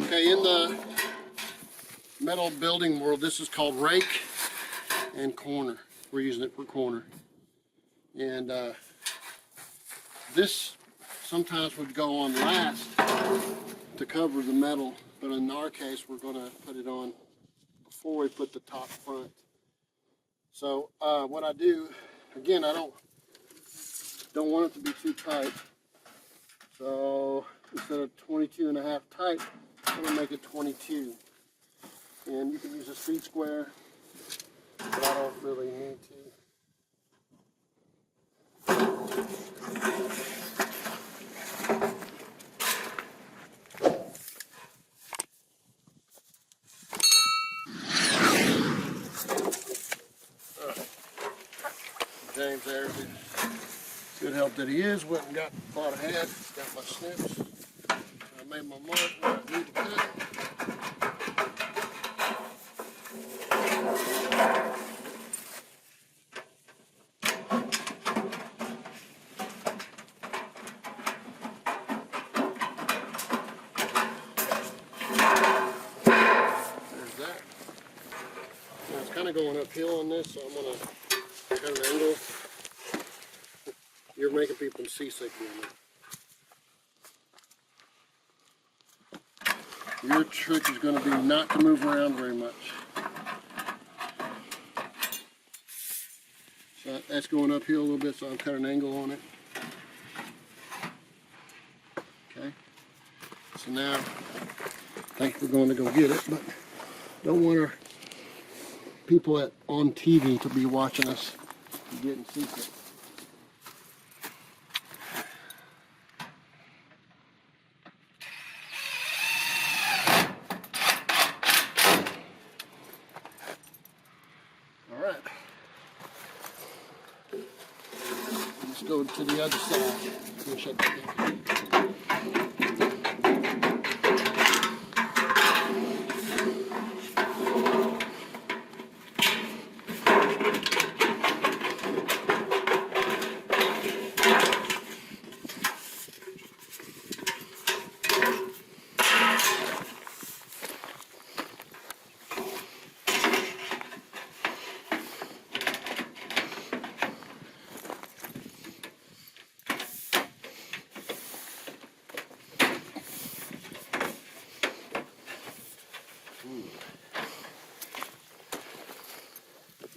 Okay, in the metal building world, this is called rake and corner. We're using it for corner. And this sometimes would go on last to cover the metal, but in our case, we're going to put it on before we put the top front. So what I do, again, I don't want it to be too tight. So instead of 22.5 tight, I'm going to make it 22. And you can use a speed square, but I don't really need to. James there, good help that he is, went and got thought ahead, got my snips. I made my mark where I need to cut. There's that. Now it's kind of going uphill on this, so I'm going to cut an angle. You're making people seasick doing that. Your trick is going to be not to move around very much. So that's going uphill a little bit, so I'll cut an angle on it. Okay. So now, I think we're going to go get it, but don't want our people on TV to be watching us getting seasick. All right. Let's go to the other side. Let me shut that down.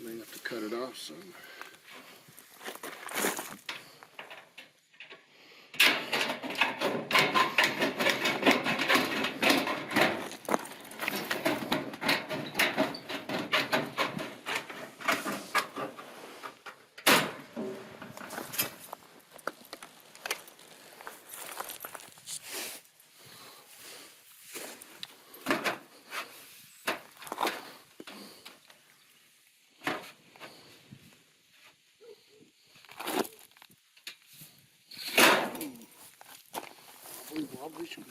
May have to cut it off some. We should